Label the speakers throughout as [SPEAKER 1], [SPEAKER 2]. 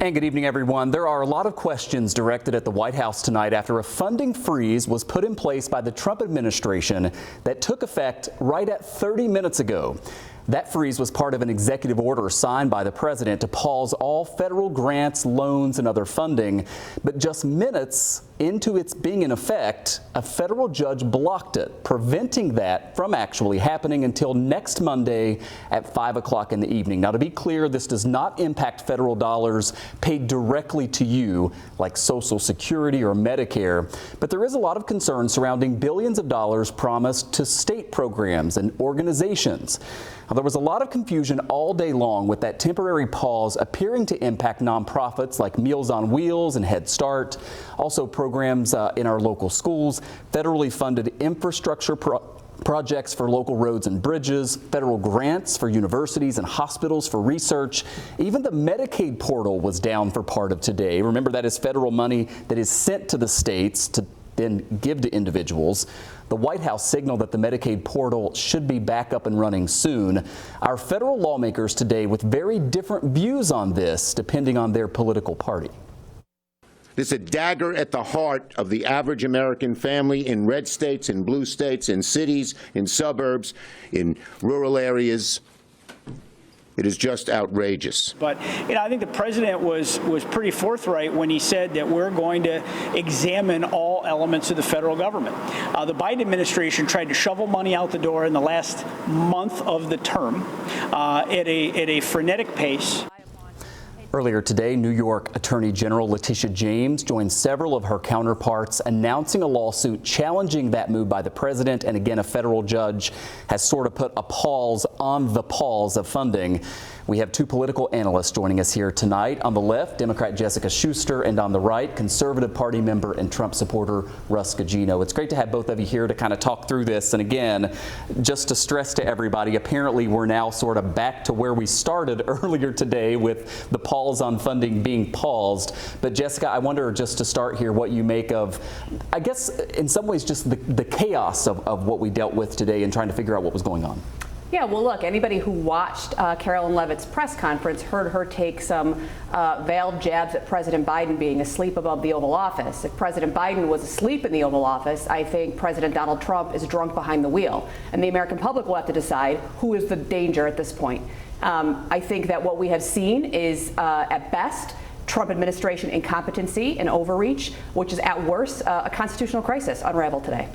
[SPEAKER 1] And good evening, everyone. There are a lot of questions directed at the White House tonight after a funding freeze was put in place by the Trump administration that took effect right at 30 minutes ago. That freeze was part of an executive order signed by the president to pause all federal grants, loans, and other funding. But just minutes into its being in effect, a federal judge blocked it, preventing that from actually happening until next Monday at 5 o'clock in the evening. Now, to be clear, this does not impact federal dollars paid directly to you, like Social Security or Medicare. But there is a lot of concern surrounding billions of dollars promised to state programs and organizations. Now, there was a lot of confusion all day long with that temporary pause appearing to impact nonprofits like Meals on Wheels and Head Start, also programs in our local schools, federally funded infrastructure projects for local roads and bridges, federal grants for universities and hospitals for research. Even the Medicaid portal was down for part of today. Remember, that is federal money that is sent to the states to then give to individuals. The White House signaled that the Medicaid portal should be back up and running soon. Our federal lawmakers today with very different views on this, depending on their political party.
[SPEAKER 2] This is a dagger at the heart of the average American family in red states, in blue states, in cities, in suburbs, in rural areas. It is just outrageous.
[SPEAKER 3] But I think the president was pretty forthright when he said that we're going to examine all elements of the federal government. The Biden administration tried to shovel money out the door in the last month of the term at a frenetic pace.
[SPEAKER 1] Earlier today, New York Attorney General Letitia James joined several of her counterparts announcing a lawsuit challenging that move by the president. And again, a federal judge has sort of put a pause on the pause of funding. We have two political analysts joining us here tonight. On the left, Democrat Jessica Schuster, and on the right, Conservative Party member and Trump supporter Russ Gugino. It's great to have both of you here to kind of talk through this. And again, just to stress to everybody, apparently we're now sort of back to where we started earlier today with the pause on funding being paused. But Jessica, I wonder, just to start here, what you make of, I guess, in some ways, just the chaos of what we dealt with today and trying to figure out what was going on.
[SPEAKER 4] Yeah, well, look, anybody who watched Carolyn Leavitt's press conference heard her take some veiled jabs at President Biden being asleep above the Oval Office. If President Biden was asleep in the Oval Office, I think President Donald Trump is drunk behind the wheel. And the American public will have to decide who is the danger at this point. I think that what we have seen is, at best, Trump administration incompetency and overreach, which is at worst a constitutional crisis unraveled today.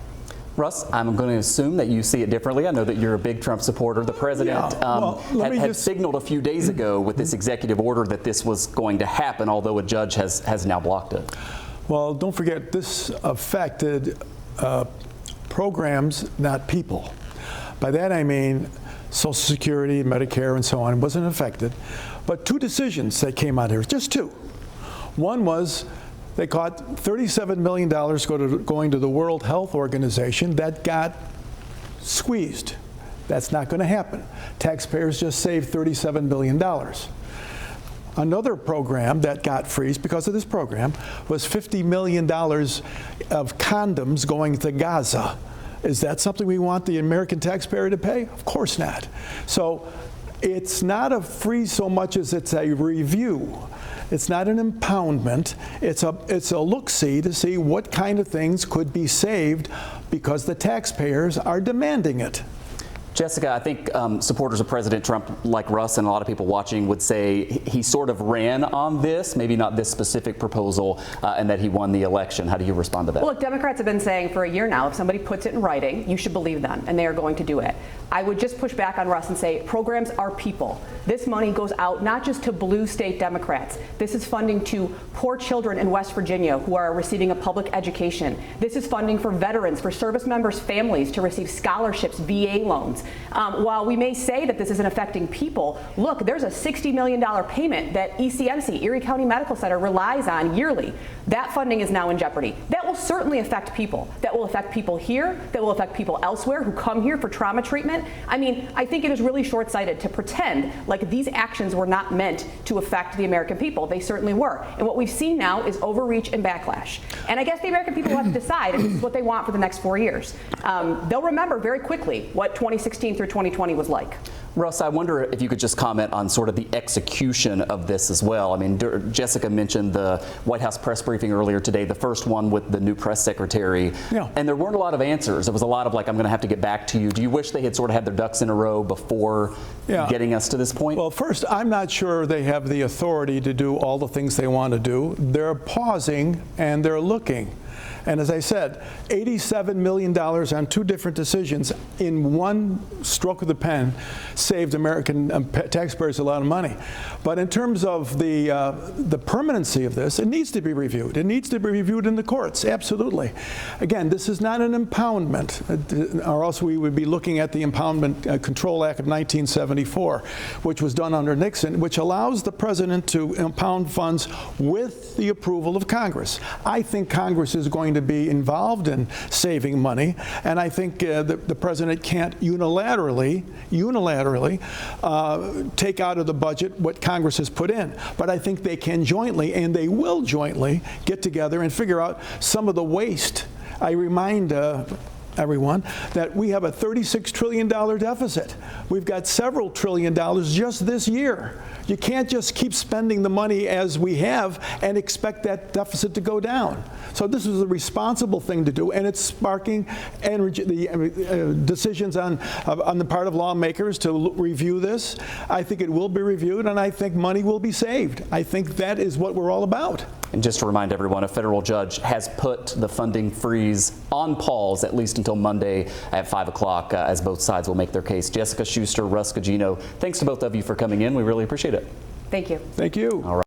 [SPEAKER 1] Russ, I'm going to assume that you see it differently. I know that you're a big Trump supporter. The president had signaled a few days ago with this executive order that this was going to happen, although a judge has now blocked it.
[SPEAKER 5] Well, don't forget, this affected programs, not people. By that I mean Social Security, Medicare, and so on wasn't affected. But two decisions that came out here, just two. One was they caught $37 million going to the World Health Organization. That got squeezed. That's not going to happen. Taxpayers just saved $37 billion. Another program that got freezed because of this program was $50 million of condoms going to Gaza. Is that something we want the American taxpayer to pay? Of course not. So it's not a freeze so much as it's a review. It's not an impoundment. It's a look-see to see what kind of things could be saved because the taxpayers are demanding it.
[SPEAKER 1] Jessica, I think supporters of President Trump, like Russ and a lot of people watching, would say he sort of ran on this, maybe not this specific proposal, and that he won the election. How do you respond to that?
[SPEAKER 4] Well, look, Democrats have been saying for a year now, if somebody puts it in writing, you should believe them, and they are going to do it. I would just push back on Russ and say programs are people. This money goes out not just to blue state Democrats. This is funding to poor children in West Virginia who are receiving a public education. This is funding for veterans, for service members' families to receive scholarships, VA loans. While we may say that this isn't affecting people, look, there's a $60 million payment that ECMC, Erie County Medical Center, relies on yearly. That funding is now in jeopardy. That will certainly affect people. That will affect people here. That will affect people elsewhere who come here for trauma treatment. I mean, I think it is really short-sighted to pretend like these actions were not meant to affect the American people. They certainly were. And what we've seen now is overreach and backlash. And I guess the American people will have to decide if this is what they want for the next 4 years. They'll remember very quickly what 2016 through 2020 was like.
[SPEAKER 1] Russ, I wonder if you could just comment on sort of the execution of this as well. I mean, Jessica mentioned the White House press briefing earlier today, the first one with the new press secretary, and there weren't a lot of answers. It was a lot of like, I'm going to have to get back to you. Do you wish they had sort of had their ducks in a row before getting us to this point?
[SPEAKER 5] Well, first, I'm not sure they have the authority to do all the things they want to do. They're pausing and they're looking. And as I said, $87 million on two different decisions in one stroke of the pen saved American taxpayers a lot of money. But in terms of the permanency of this, it needs to be reviewed. It needs to be reviewed in the courts, absolutely. Again, this is not an impoundment, or else we would be looking at the Impoundment Control Act of 1974, which was done under Nixon, which allows the president to impound funds with the approval of Congress. I think Congress is going to be involved in saving money, and I think the president can't unilaterally take out of the budget what Congress has put in. But I think they can jointly, and they will jointly, get together and figure out some of the waste. I remind everyone that we have a $36 trillion deficit. We've got several $1 trillion just this year. You can't just keep spending the money as we have and expect that deficit to go down. So this is a responsible thing to do, and it's sparking decisions on the part of lawmakers to review this. I think it will be reviewed, and I think money will be saved. I think that is what we're all about.
[SPEAKER 1] And just to remind everyone, a federal judge has put the funding freeze on pause at least until Monday at 5 o'clock as both sides will make their case. Jessica Schuster, Russ Gugino, thanks to both of you for coming in. We really appreciate it.
[SPEAKER 4] Thank you.
[SPEAKER 5] Thank you.
[SPEAKER 1] All right.